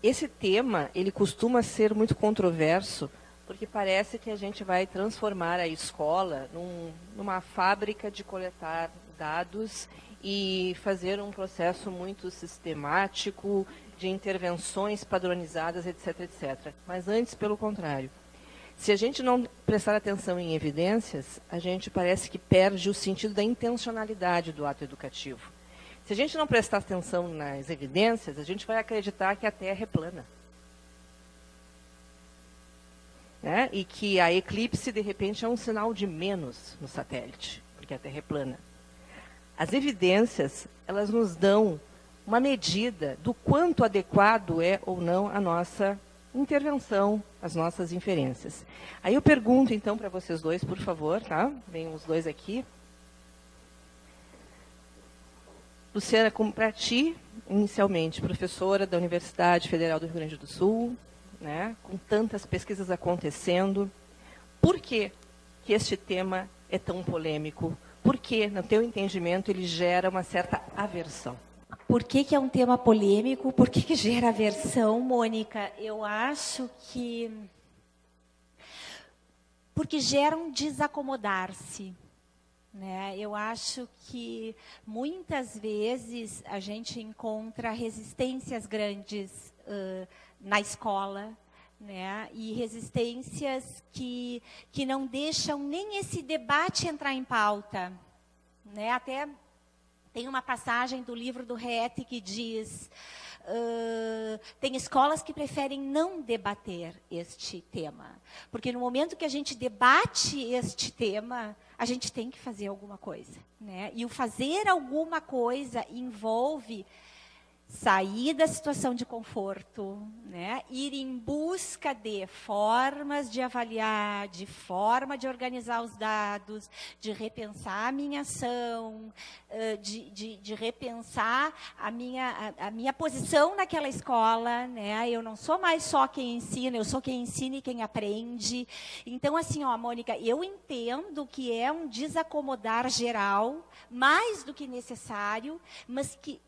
esse tema, ele costuma ser muito controverso, porque parece que a gente vai transformar a escola numa fábrica de coletar dados e fazer um processo muito sistemático de intervenções padronizadas, etc, etc. Mas antes, pelo contrário. Se a gente não prestar atenção em evidências, a gente parece que perde o sentido da intencionalidade do ato educativo. Se a gente não prestar atenção nas evidências, a gente vai acreditar que a Terra é plana. Né? E que a eclipse, de repente, é um sinal de menos no satélite, porque a Terra é plana. As evidências, elas nos dão uma medida do quanto adequado é ou não a nossa intervenção, as nossas inferências. Aí eu pergunto, então, para vocês dois, por favor, tá? Venham os dois aqui. Luciana, como para ti, inicialmente, professora da Universidade Federal do Rio Grande do Sul, né, com tantas pesquisas acontecendo, por que este tema é tão polêmico? Por que, no teu entendimento, ele gera uma certa aversão? Por que é um tema polêmico? Por que gera aversão, Mônica? Eu acho que... porque gera um desacomodar-se. Né? Eu acho que muitas vezes a gente encontra resistências grandes na escola, né? E resistências que não deixam nem esse debate entrar em pauta. Né? Até tem uma passagem do livro do Rete que diz... tem escolas que preferem não debater este tema. Porque no momento que a gente debate este tema, a gente tem que fazer alguma coisa. Né? E o fazer alguma coisa envolve sair da situação de conforto, né? Ir em busca de formas de avaliar, de forma de organizar os dados, de repensar a minha ação, de repensar a minha posição naquela escola, né? Eu não sou mais só quem ensina, eu sou quem ensina e quem aprende. Então, assim, ó, Mônica, eu entendo que é um desacomodar geral, mais do que necessário, mas que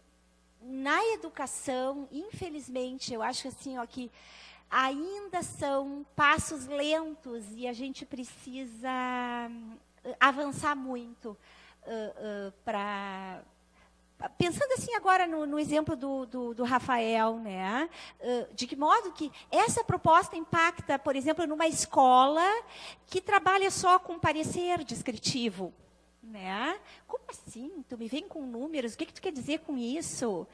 na educação, infelizmente, eu acho assim, ó, que ainda são passos lentos e a gente precisa avançar muito para... Pensando assim agora no exemplo do Rafael, né? De que modo que essa proposta impacta, por exemplo, numa escola que trabalha só com parecer descritivo. Né? Como assim? Tu me vem com números? O que tu quer dizer com isso?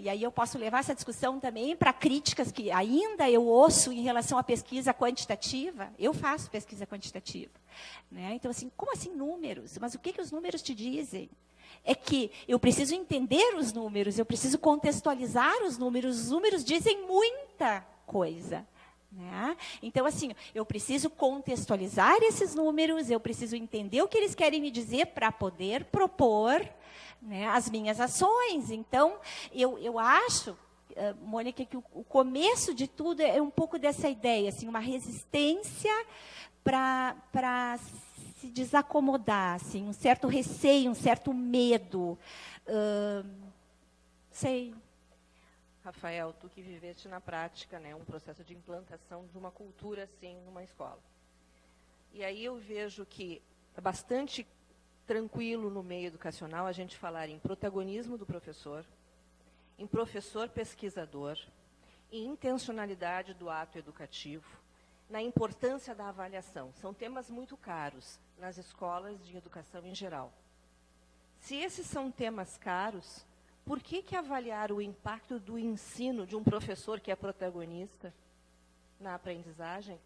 E aí eu posso levar essa discussão também para críticas que ainda eu ouço em relação à pesquisa quantitativa. Eu faço pesquisa quantitativa. Né? Então, assim, como assim números? Mas o que os números te dizem? É que eu preciso entender os números, eu preciso contextualizar os números dizem muita coisa. Né? Então, assim, eu preciso contextualizar esses números, eu preciso entender o que eles querem me dizer para poder propor, né, as minhas ações. Então, eu acho, Mônica, que o começo de tudo é um pouco dessa ideia, assim, uma resistência para se desacomodar, assim, um certo receio, um certo medo. Sei... Rafael, tu que viveste na prática, né, um processo de implantação de uma cultura assim numa escola. E aí eu vejo que é bastante tranquilo no meio educacional a gente falar em protagonismo do professor, em professor pesquisador, em intencionalidade do ato educativo, na importância da avaliação. São temas muito caros nas escolas de educação em geral. Se esses são temas caros, por que avaliar o impacto do ensino de um professor que é protagonista na aprendizagem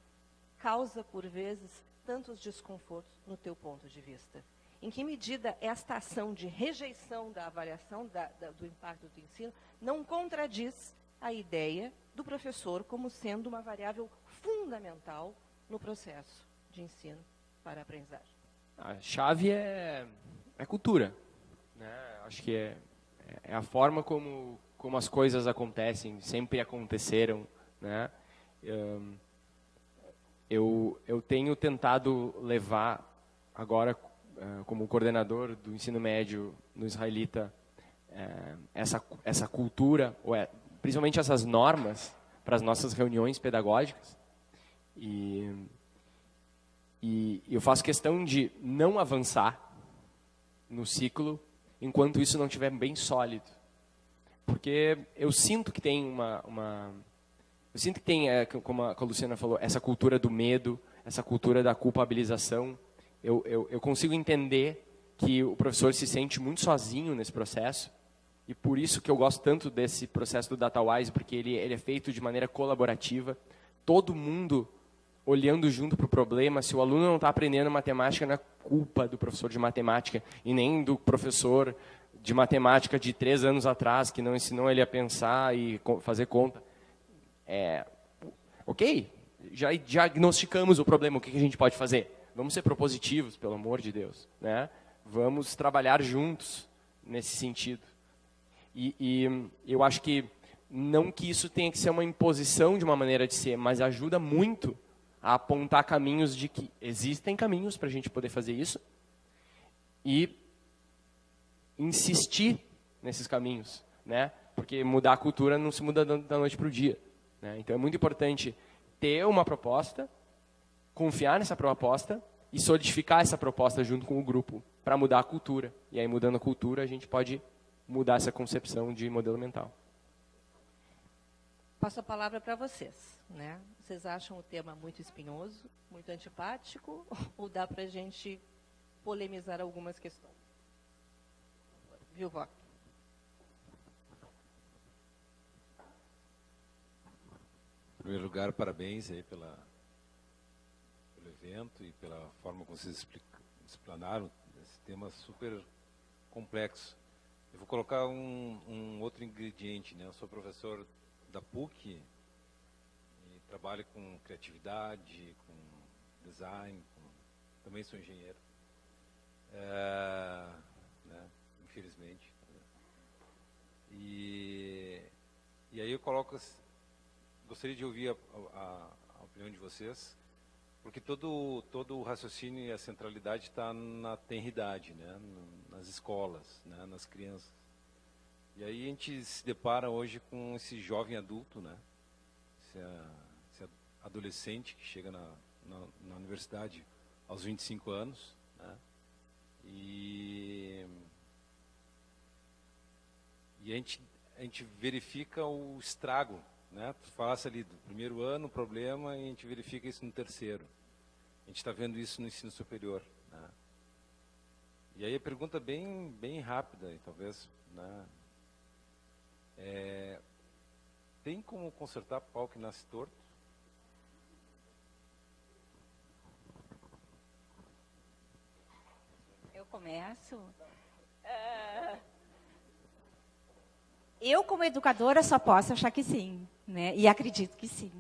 causa, por vezes, tantos desconfortos no teu ponto de vista? Em que medida esta ação de rejeição da avaliação do impacto do ensino não contradiz a ideia do professor como sendo uma variável fundamental no processo de ensino para a aprendizagem? A chave é cultura. Né? Acho que é a forma como as coisas acontecem, sempre aconteceram. Né? Eu tenho tentado levar, agora, como coordenador do ensino médio no israelita, essa cultura principalmente essas normas para as nossas reuniões pedagógicas. E eu faço questão de não avançar no ciclo enquanto isso não estiver bem sólido. Porque eu sinto que tem eu sinto que tem, como a Luciana falou, essa cultura do medo, essa cultura da culpabilização. Eu consigo entender que o professor se sente muito sozinho nesse processo, e por isso que eu gosto tanto desse processo do DataWise, porque ele é feito de maneira colaborativa, todo mundo olhando junto para o problema. Se o aluno não está aprendendo matemática, não é culpa do professor de matemática, e nem do professor de matemática de 3 anos atrás, que não ensinou ele a pensar e fazer conta. Ok, já diagnosticamos o problema, o que a gente pode fazer? Vamos ser propositivos, pelo amor de Deus, né? Vamos trabalhar juntos nesse sentido. E eu acho que não que isso tenha que ser uma imposição de uma maneira de ser, mas ajuda muito a apontar caminhos de que existem caminhos para a gente poder fazer isso e insistir nesses caminhos, né? Porque mudar a cultura não se muda da noite para o dia, né? Então é muito importante ter uma proposta, confiar nessa proposta e solidificar essa proposta junto com o grupo para mudar a cultura. E aí, mudando a cultura, a gente pode mudar essa concepção de modelo mental. Passo a palavra para vocês, né? Vocês acham o tema muito espinhoso, muito antipático, ou dá para a gente polemizar algumas questões? Viu, Vó? Em primeiro lugar, parabéns aí pelo evento e pela forma como vocês explanaram esse tema super complexo. Eu vou colocar um outro ingrediente, né? Eu sou professor da PUC e trabalho com criatividade, com design, também sou engenheiro, né? Infelizmente. E aí eu gostaria de ouvir a opinião de vocês, porque todo o raciocínio e a centralidade está na tenridade, né? Nas escolas, né? Nas crianças. E aí a gente se depara hoje com esse jovem adulto, né? Esse adolescente que chega na universidade aos 25 anos, né? E a gente verifica o estrago, né? Tu falasse ali do primeiro ano o problema e a gente verifica isso no terceiro. A gente está vendo isso no ensino superior, né? E aí a pergunta bem rápida, e talvez, né? Tem como consertar pau que nasce torto? Eu começo. Eu, como educadora, só posso achar que sim, né? E acredito que sim.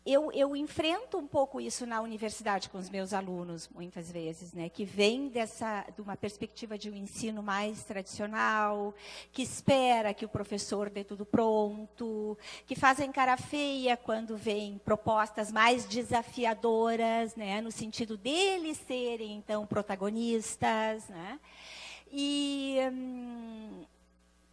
Eu enfrento um pouco isso na universidade com os meus alunos, muitas vezes, né? Que vêm de uma perspectiva de um ensino mais tradicional, que espera que o professor dê tudo pronto, que fazem cara feia quando vêm propostas mais desafiadoras, né? No sentido deles serem, então, protagonistas, né?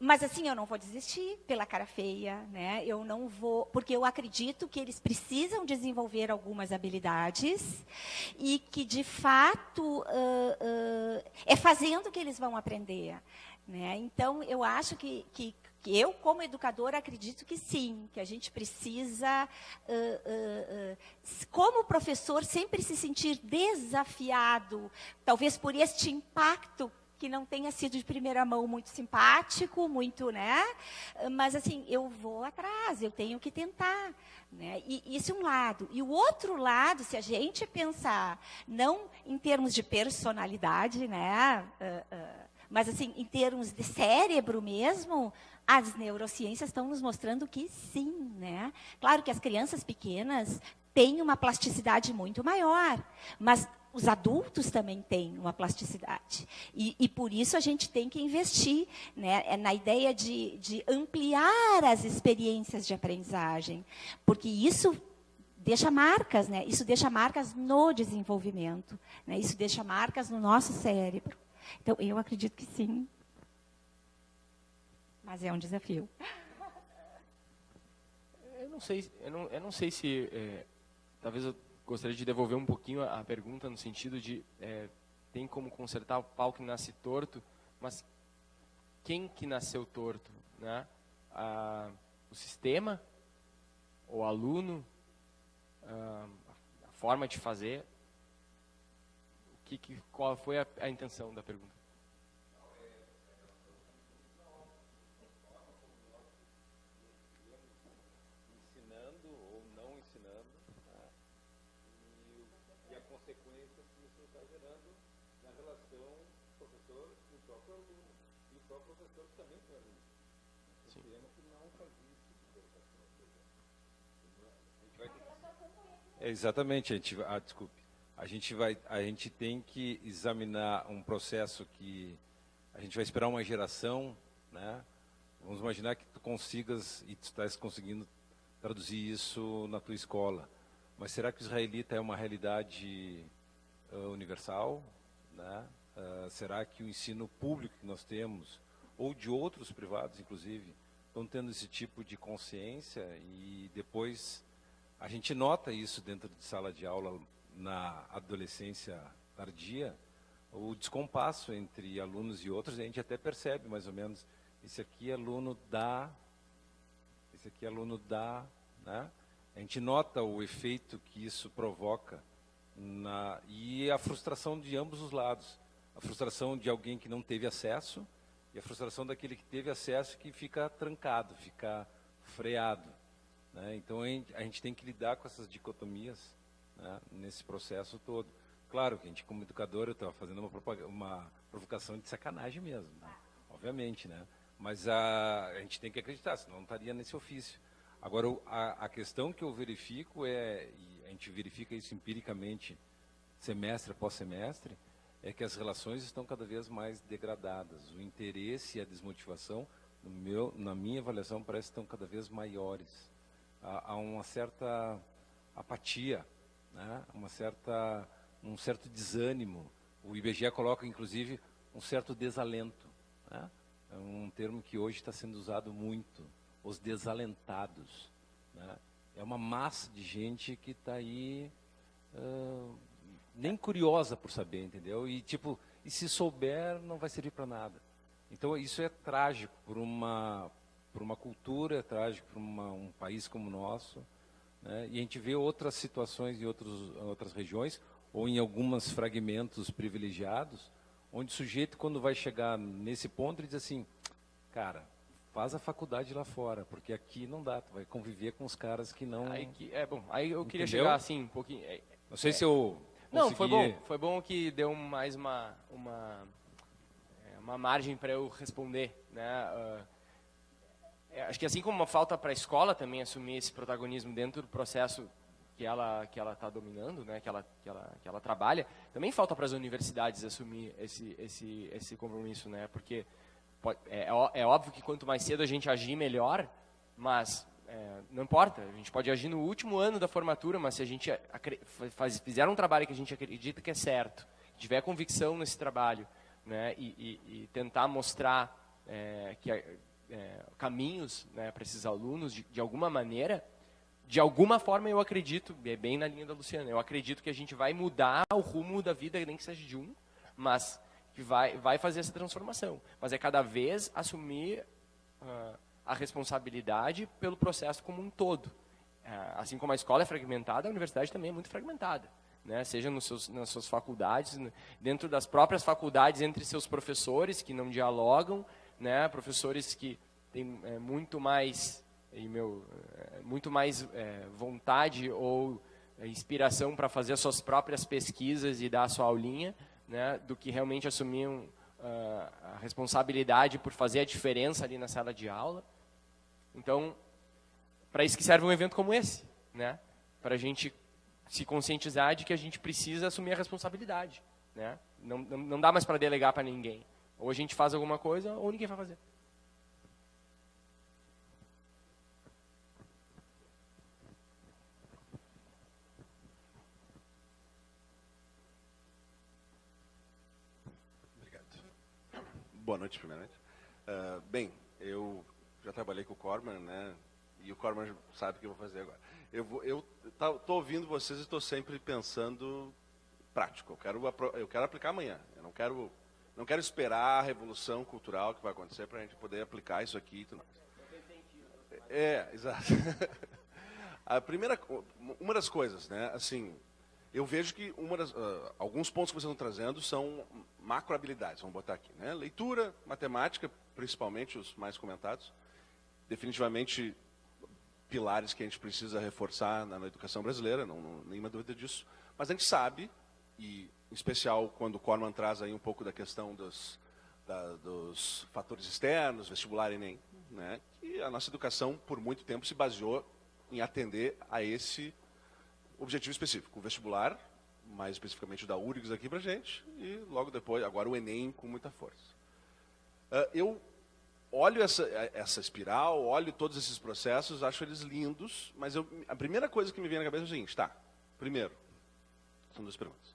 Mas assim, eu não vou desistir pela cara feia, né? Eu não vou, porque eu acredito que eles precisam desenvolver algumas habilidades e que, de fato, é fazendo que eles vão aprender, né? Então, eu acho que eu, como educadora, acredito que sim, que a gente precisa, como professor, sempre se sentir desafiado, talvez por este impacto que não tenha sido de primeira mão muito simpático, muito, né? Mas, assim, eu vou atrás, eu tenho que tentar, né? E isso é um lado. E o outro lado, se a gente pensar, não em termos de personalidade, né? Mas, assim, em termos de cérebro mesmo, as neurociências estão nos mostrando que sim, né? Claro que as crianças pequenas têm uma plasticidade muito maior, mas os adultos também têm uma plasticidade. E por isso a gente tem que investir, né, na ideia de ampliar as experiências de aprendizagem. Porque isso deixa marcas, né? Isso deixa marcas no desenvolvimento, né? Isso deixa marcas no nosso cérebro. Então, eu acredito que sim. Mas é um desafio. Eu não sei se talvez eu gostaria de devolver um pouquinho a pergunta no sentido de tem como consertar o pau que nasce torto, mas quem que nasceu torto, né? O sistema, o aluno, a forma de fazer. Qual foi a intenção da pergunta? Ensinando ou não ensinando, né? E a consequência que isso está gerando na relação professor e o próprio aluno. E o próprio professor também tem aluno. O sistema que não faz isso. Exatamente, desculpe. A gente tem que examinar um processo que a gente vai esperar uma geração, né? Vamos imaginar que tu consigas e tu estás conseguindo traduzir isso na tua escola. Mas será que o israelita é uma realidade universal, né? Será que o ensino público que nós temos, ou de outros privados, inclusive, estão tendo esse tipo de consciência? E depois a gente nota isso dentro de sala de aula na adolescência tardia, o descompasso entre alunos e outros, a gente até percebe mais ou menos, esse aqui é aluno da, né? A gente nota o efeito que isso provoca e a frustração de ambos os lados. A frustração de alguém que não teve acesso e a frustração daquele que teve acesso que fica trancado, fica freado, né? Então a gente tem que lidar com essas dicotomias, né, nesse processo todo. Claro que a gente, como educador, eu estava fazendo uma provocação de sacanagem mesmo, né? Obviamente, né? Mas a gente tem que acreditar, senão não estaria nesse ofício. Agora, a questão que eu verifico e a gente verifica isso empiricamente, semestre após semestre, é que as relações estão cada vez mais degradadas. O interesse e a desmotivação, na minha avaliação, parece que estão cada vez maiores. Há uma certa apatia, né? Um certo desânimo. O IBGE coloca, inclusive, um certo desalento, né? É um termo que hoje está sendo usado muito, os desalentados, né? É uma massa de gente que está aí nem curiosa por saber, entendeu? E se souber, não vai servir para nada. Então isso é trágico por uma cultura, é trágico por um país como o nosso, né? E a gente vê outras situações em outras regiões, ou em alguns fragmentos privilegiados, onde o sujeito, quando vai chegar nesse ponto, ele diz assim, cara, faz a faculdade lá fora, porque aqui não dá, tu vai conviver com os caras que não... Aí eu queria Entendeu? chegar assim, um pouquinho... Não sei se eu Não, consegui... foi bom que deu mais uma margem para eu responder, né? Acho que assim como falta para a escola também assumir esse protagonismo dentro do processo que ela está dominando, né, que ela trabalha, também falta para as universidades assumir esse compromisso, né, porque é óbvio que quanto mais cedo a gente agir, melhor, mas não importa, a gente pode agir no último ano da formatura, mas se a gente fizer um trabalho que a gente acredita que é certo, tiver convicção nesse trabalho, né, e tentar mostrar caminhos, né, para esses alunos, de alguma maneira, de alguma forma eu acredito, é bem na linha da Luciana, eu acredito que a gente vai mudar o rumo da vida, nem que seja de um, mas que vai fazer essa transformação. Mas é cada vez assumir a responsabilidade pelo processo como um todo. Assim como a escola é fragmentada, a universidade também é muito fragmentada, né? Seja nas suas faculdades, dentro das próprias faculdades, entre seus professores que não dialogam, né? Professores que têm muito mais vontade ou inspiração para fazer as suas próprias pesquisas e dar a sua aulinha, né, do que realmente assumir a responsabilidade por fazer a diferença ali na sala de aula. Então, para isso que serve um evento como esse, né, para a gente se conscientizar de que a gente precisa assumir a responsabilidade, né? Não dá mais para delegar para ninguém. Ou a gente faz alguma coisa ou ninguém vai fazer. Boa noite, primeiramente. Bem, Eu já trabalhei com o Corman, né? E o Corman sabe o que eu vou fazer agora. Eu tô ouvindo vocês e estou sempre pensando prático. Eu quero aplicar amanhã. Eu não quero esperar a revolução cultural que vai acontecer para a gente poder aplicar isso aqui e tudo mais. Exato. Uma das coisas, né? Assim, eu vejo que alguns pontos que vocês estão trazendo são macrohabilidades, vamos botar aqui, né? Leitura, matemática, principalmente os mais comentados, definitivamente pilares que a gente precisa reforçar na educação brasileira, não nenhuma dúvida disso. Mas a gente sabe, e em especial quando o Corman traz aí um pouco da questão dos fatores externos, vestibular e Enem, né? Que a nossa educação por muito tempo se baseou em atender a esse objetivo específico, o vestibular, mais especificamente o da URGS aqui para a gente, e logo depois, agora o Enem com muita força. Eu olho essa espiral, olho todos esses processos, acho eles lindos, mas a primeira coisa que me vem na cabeça é o seguinte, primeiro, são duas perguntas.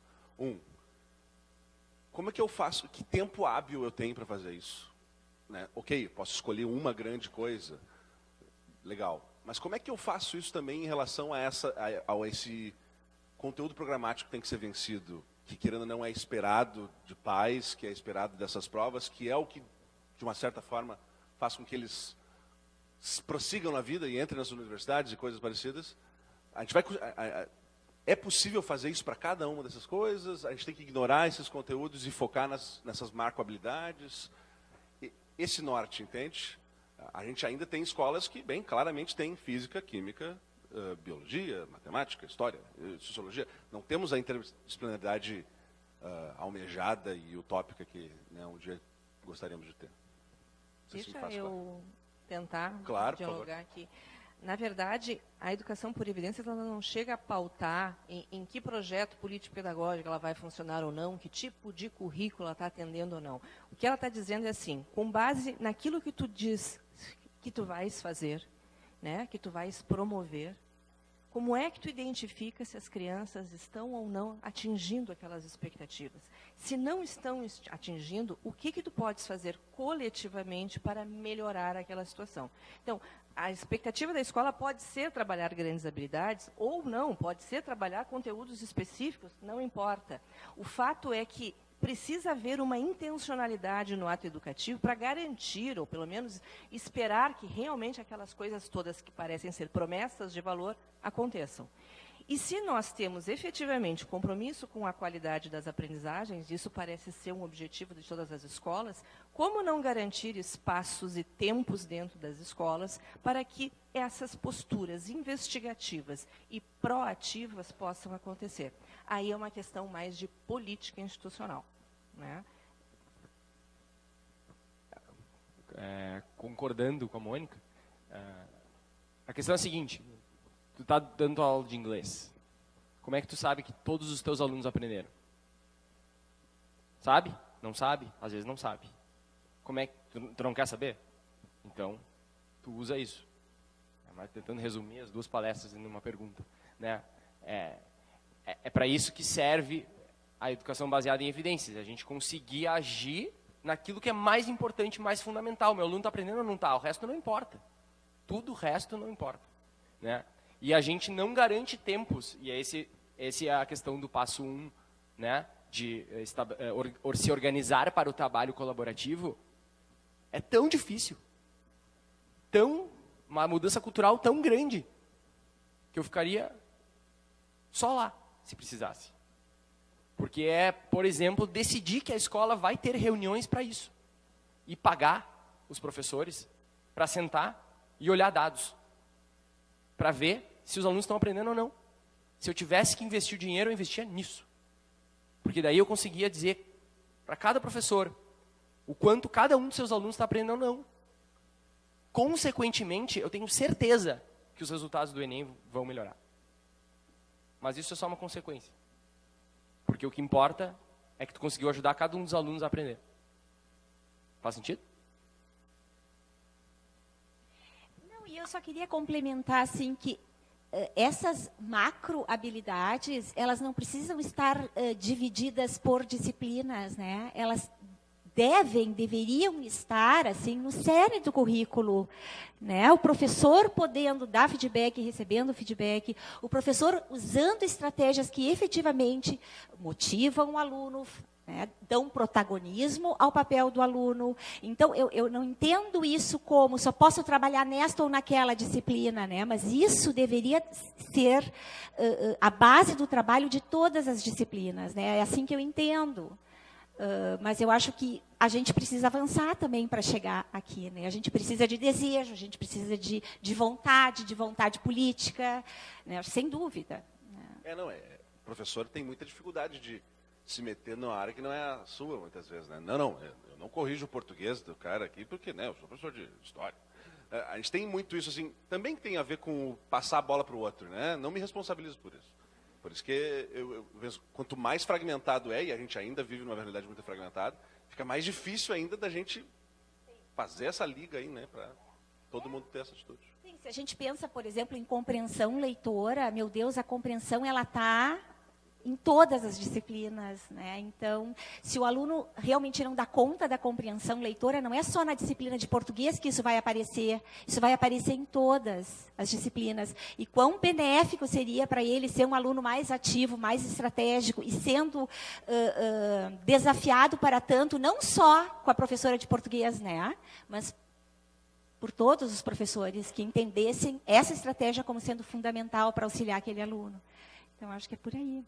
Como é que eu faço, que tempo hábil eu tenho para fazer isso? Né? Ok, posso escolher uma grande coisa, legal. Mas como é que eu faço isso também em relação a esse conteúdo programático que tem que ser vencido, que querendo ou não é esperado de pais, que é esperado dessas provas, que é o que, de uma certa forma, faz com que eles prossigam na vida e entrem nas universidades e coisas parecidas. É possível fazer isso para cada uma dessas coisas? A gente tem que ignorar esses conteúdos e focar nessas marcohabilidades? Esse norte, entende? A gente ainda tem escolas que, bem, claramente tem física, química, biologia, matemática, história, sociologia. Não temos a interdisciplinaridade almejada e utópica que, né, um dia gostaríamos de ter. Deixa eu tentar dialogar aqui. Na verdade, a educação por evidência ela não chega a pautar em que projeto político-pedagógico ela vai funcionar ou não, que tipo de currículo ela está atendendo ou não. O que ela está dizendo é assim, com base naquilo que tu diz que tu vais fazer, né, que tu vais promover, como é que tu identifica se as crianças estão ou não atingindo aquelas expectativas? Se não estão atingindo, o que tu podes fazer coletivamente para melhorar aquela situação? Então, a expectativa da escola pode ser trabalhar grandes habilidades ou não, pode ser trabalhar conteúdos específicos, não importa. O fato é que precisa haver uma intencionalidade no ato educativo para garantir, ou pelo menos esperar que realmente aquelas coisas todas que parecem ser promessas de valor aconteçam. E se nós temos efetivamente compromisso com a qualidade das aprendizagens, isso parece ser um objetivo de todas as escolas, como não garantir espaços e tempos dentro das escolas para que essas posturas investigativas e proativas possam acontecer? Aí é uma questão mais de política institucional, né? Concordando com a Mônica, a questão é a seguinte: tu está dando aula de inglês. Como é que tu sabe que todos os teus alunos aprenderam? Sabe? Não sabe? Às vezes não sabe. Como é que tu não quer saber? Então, tu usa isso. Mas tentando resumir as duas palestras em uma pergunta, né? É para isso que serve a educação baseada em evidências. A gente conseguir agir naquilo que é mais importante, mais fundamental. Meu aluno está aprendendo ou não está? O resto não importa. Tudo o resto não importa, né? E a gente não garante tempos, e esse é a questão do passo 1, né? De se organizar para o trabalho colaborativo. É tão difícil, uma mudança cultural tão grande, que eu ficaria só lá, se precisasse. Porque por exemplo, decidir que a escola vai ter reuniões para isso. E pagar os professores para sentar e olhar dados. Para ver se os alunos estão aprendendo ou não. Se eu tivesse que investir o dinheiro, eu investia nisso. Porque daí eu conseguia dizer para cada professor o quanto cada um dos seus alunos está aprendendo ou não. Consequentemente, eu tenho certeza que os resultados do Enem vão melhorar. Mas isso é só uma consequência. Porque o que importa é que tu conseguiu ajudar cada um dos alunos a aprender. Faz sentido? Não, e eu só queria complementar assim que essas macro habilidades, elas não precisam estar divididas por disciplinas, né? Elas deveriam estar assim no cerne do currículo, né? O professor podendo dar feedback, recebendo feedback, o professor usando estratégias que efetivamente motivam o aluno, né? Dão protagonismo ao papel do aluno. Então, eu não entendo isso como só posso trabalhar nesta ou naquela disciplina, né? Mas isso deveria ser a base do trabalho de todas as disciplinas, né? É assim que eu entendo. Mas eu acho que a gente precisa avançar também para chegar aqui, né? A gente precisa de desejo, a gente precisa de vontade política, né? Sem dúvida. O professor tem muita dificuldade de se meter numa área que não é a sua, muitas vezes, né? Eu não corrijo o português do cara aqui, porque, né, eu sou professor de história. A gente tem muito isso, assim, também tem a ver com passar a bola para o outro, né? Não me responsabilizo por isso. Por isso que eu penso, quanto mais fragmentado e a gente ainda vive numa realidade muito fragmentada, fica mais difícil ainda da gente fazer essa liga aí, né, para todo mundo ter essa atitude. Sim, se a gente pensa, por exemplo, em compreensão leitora, meu Deus, a compreensão ela está em todas as disciplinas, né? Então, se o aluno realmente não dá conta da compreensão leitora, não é só na disciplina de português que isso vai aparecer em todas as disciplinas. E quão benéfico seria para ele ser um aluno mais ativo, mais estratégico e sendo desafiado para tanto, não só com a professora de português, né? Mas por todos os professores que entendessem essa estratégia como sendo fundamental para auxiliar aquele aluno. Então, acho que é por aí.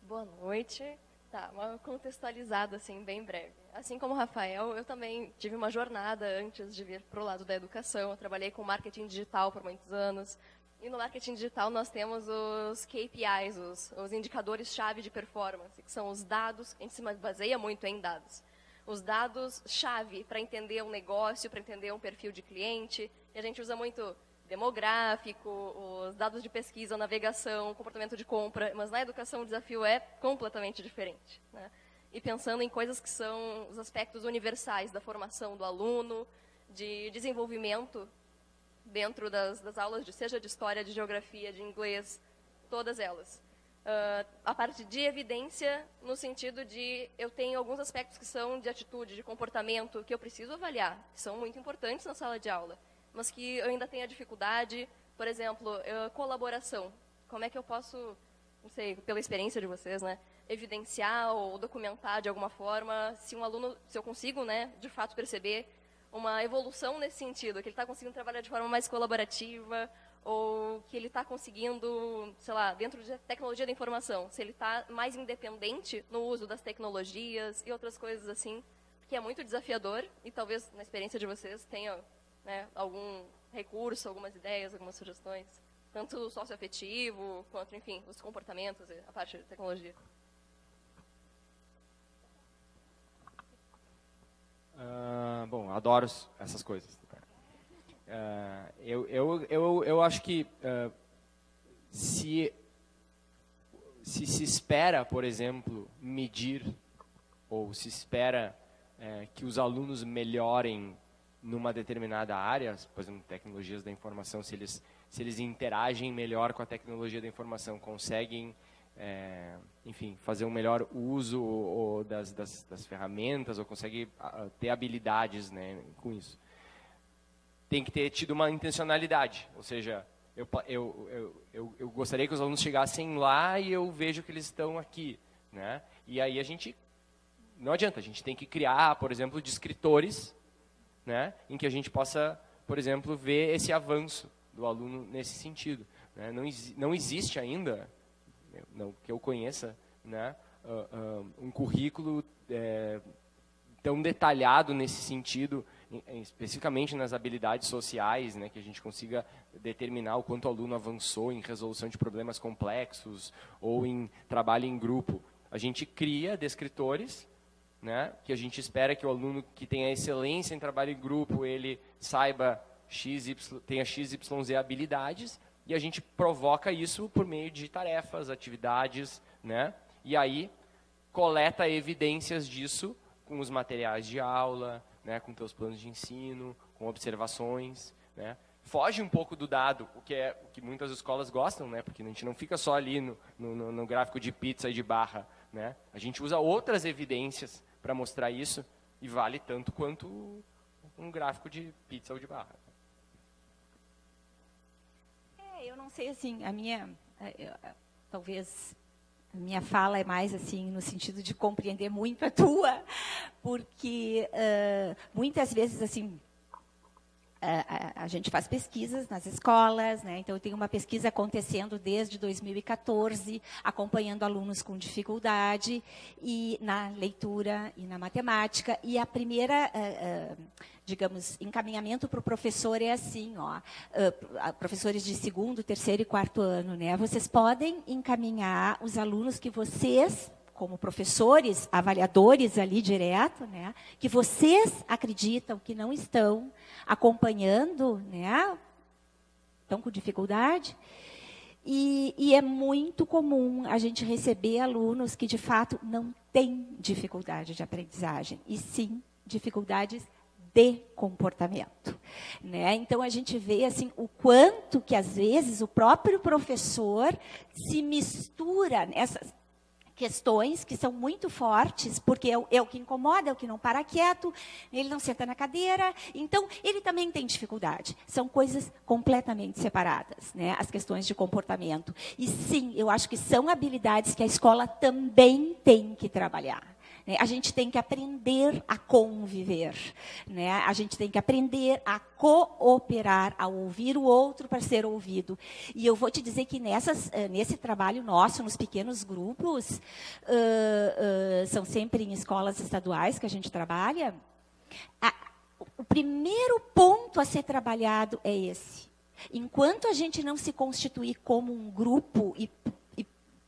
Boa noite. Tá, uma contextualizada, assim, bem breve. Assim como o Rafael, eu também tive uma jornada antes de vir para o lado da educação. Eu trabalhei com marketing digital por muitos anos. E no marketing digital nós temos os KPIs, os indicadores-chave de performance, que são os dados, a gente se baseia muito em dados. Os dados-chave para entender um negócio, para entender um perfil de cliente. E a gente usa muito demográfico, os dados de pesquisa, navegação, comportamento de compra, mas na educação o desafio é completamente diferente, né? E pensando em coisas que são os aspectos universais da formação do aluno, de desenvolvimento dentro das aulas, seja de história, de geografia, de inglês, todas elas. A parte de evidência, no sentido de eu tenho alguns aspectos que são de atitude, de comportamento, que eu preciso avaliar, que são muito importantes na sala de aula, mas que eu ainda tenho a dificuldade, por exemplo, colaboração. Como é que eu posso, não sei, pela experiência de vocês, né, evidenciar ou documentar de alguma forma se um aluno, se eu consigo, né, de fato perceber uma evolução nesse sentido, que ele está conseguindo trabalhar de forma mais colaborativa, ou que ele está conseguindo, sei lá, dentro de tecnologia da informação, se ele está mais independente no uso das tecnologias e outras coisas assim, que é muito desafiador, e talvez na experiência de vocês tenha, né, algum recurso, algumas ideias, algumas sugestões, tanto socioafetivo, quanto, enfim, os comportamentos, a parte de tecnologia. Bom, adoro essas coisas. Eu acho que se espera, por exemplo, medir, ou se espera que os alunos melhorem numa determinada área, por exemplo, tecnologias da informação, se eles interagem melhor com a tecnologia da informação, conseguem, enfim, fazer um melhor uso das ferramentas, ou conseguem ter habilidades, né, com isso. Tem que ter tido uma intencionalidade, ou seja, eu gostaria que os alunos chegassem lá e eu vejo que eles estão aqui, né? E aí não adianta, a gente tem que criar, por exemplo, descritores, né, em que a gente possa, por exemplo, ver esse avanço do aluno nesse sentido, né? Não existe ainda, não que eu conheça, né, um currículo tão detalhado nesse sentido, especificamente nas habilidades sociais, né, que a gente consiga determinar o quanto o aluno avançou em resolução de problemas complexos ou em trabalho em grupo. A gente cria descritores, né, que a gente espera que o aluno que tenha excelência em trabalho em grupo, ele saiba tenha XYZ habilidades, e a gente provoca isso por meio de tarefas, atividades, né, e aí coleta evidências disso com os materiais de aula, né, com teus planos de ensino, com observações, né, foge um pouco do dado, o que muitas escolas gostam, né? Porque a gente não fica só ali no gráfico de pizza e de barra, né? A gente usa outras evidências para mostrar isso e vale tanto quanto um gráfico de pizza ou de barra. Eu não sei, assim, talvez a minha fala é mais assim no sentido de compreender muito a tua, porque muitas vezes assim a gente faz pesquisas nas escolas, né? Então eu tenho uma pesquisa acontecendo desde 2014, acompanhando alunos com dificuldade e na leitura e na matemática. E a primeira, digamos, encaminhamento para o professor é assim, professores de 2º, 3º e 4º ano, né? Vocês podem encaminhar os alunos que vocês, como professores, avaliadores ali direto, né, que vocês acreditam que não estão acompanhando, né, estão com dificuldade. E é muito comum a gente receber alunos que, de fato, não têm dificuldade de aprendizagem, e sim dificuldades de comportamento, né? Então a gente vê assim o quanto que às vezes o próprio professor se mistura nessas questões que são muito fortes, porque é o que incomoda, é o que não para quieto, ele não senta na cadeira, então ele também tem dificuldade. São coisas completamente separadas, né? As questões de comportamento. E sim, eu acho que são habilidades que a escola também tem que trabalhar. A gente tem que aprender a conviver, né? A gente tem que aprender a cooperar, a ouvir o outro para ser ouvido. E eu vou te dizer que nesse trabalho nosso, nos pequenos grupos, são sempre em escolas estaduais que a gente trabalha, o primeiro ponto a ser trabalhado é esse. Enquanto a gente não se constituir como um grupo e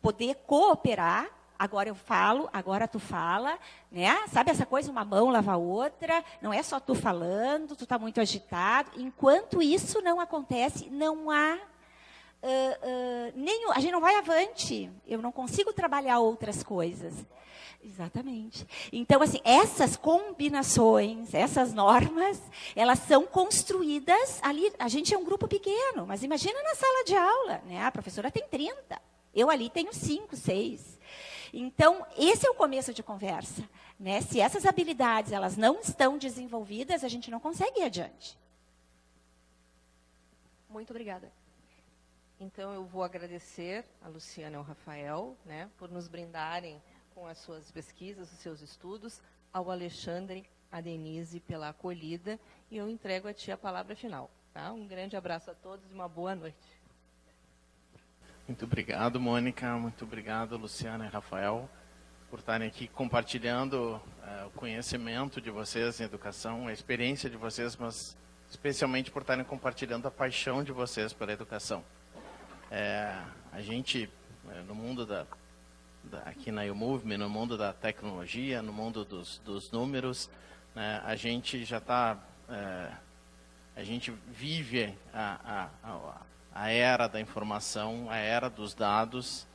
poder cooperar, agora eu falo, agora tu fala, né? Sabe essa coisa, uma mão lava a outra, não é só tu falando, tu está muito agitado. Enquanto isso não acontece, não há a gente não vai avante. Eu não consigo trabalhar outras coisas. Exatamente. Então, assim, essas combinações, essas normas, elas são construídas ali. A gente é um grupo pequeno, mas imagina na sala de aula, né? A professora tem 30, eu ali tenho 5, 6. Então, esse é o começo de conversa, né? Se essas habilidades elas não estão desenvolvidas, a gente não consegue ir adiante. Muito obrigada. Então, eu vou agradecer a Luciana e ao Rafael, né, por nos brindarem com as suas pesquisas, os seus estudos, ao Alexandre, a Denise pela acolhida, e eu entrego a ti a palavra final. Tá? Um grande abraço a todos e uma boa noite. Muito obrigado, Mônica. Muito obrigado, Luciana e Rafael, por estarem aqui compartilhando o conhecimento de vocês em educação, a experiência de vocês, mas especialmente por estarem compartilhando a paixão de vocês pela educação. A gente, no mundo aqui na YouMovement, no mundo da tecnologia, no mundo dos números, né, a gente já está... a gente vive a era da informação, a era dos dados,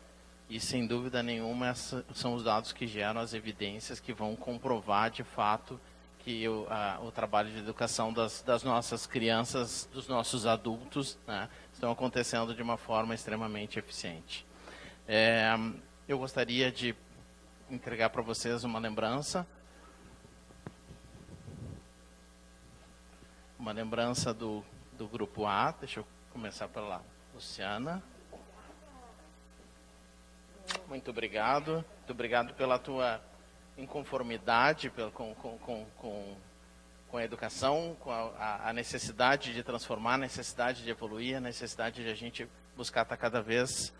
e sem dúvida nenhuma são os dados que geram as evidências que vão comprovar de fato que o trabalho de educação das nossas crianças, dos nossos adultos, né, estão acontecendo de uma forma extremamente eficiente. Eu gostaria de entregar para vocês uma lembrança. Uma lembrança do grupo A. Deixa eu começar pela Luciana. Muito obrigado. Muito obrigado pela tua inconformidade com a educação, com a necessidade de transformar, a necessidade de evoluir, a necessidade de a gente buscar estar cada vez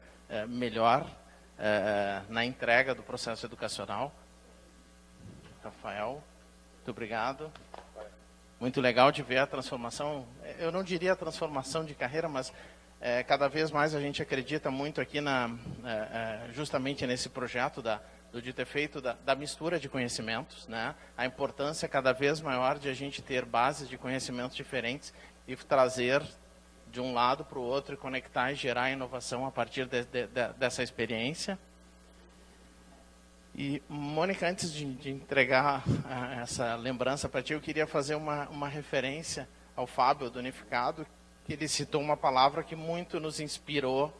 melhor na entrega do processo educacional. Rafael, muito obrigado. Muito legal de ver a transformação, eu não diria a transformação de carreira, mas cada vez mais a gente acredita muito aqui justamente nesse projeto do dito efeito da mistura de conhecimentos, né? A importância cada vez maior de a gente ter bases de conhecimentos diferentes e trazer de um lado para o outro e conectar e gerar inovação a partir dessa experiência. E, Mônica, antes de entregar essa lembrança para ti, eu queria fazer uma referência ao Fábio do Unificado, que ele citou uma palavra que muito nos inspirou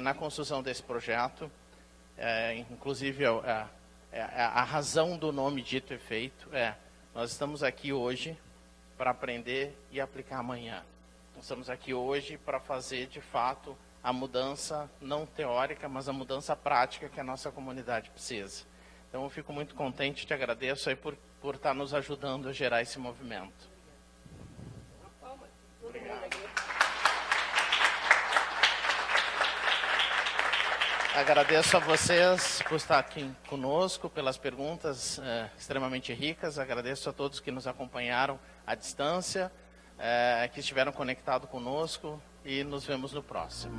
na construção desse projeto. Inclusive, a razão do nome Dito e Feito nós estamos aqui hoje para aprender e aplicar amanhã. Nós estamos aqui hoje para fazer, de fato, a mudança não teórica, mas a mudança prática que a nossa comunidade precisa. Então, eu fico muito contente, te agradeço aí por estar nos ajudando a gerar esse movimento. Obrigado. Agradeço a vocês por estar aqui conosco, pelas perguntas extremamente ricas. Agradeço a todos que nos acompanharam à distância, que estiveram conectados conosco, e nos vemos no próximo.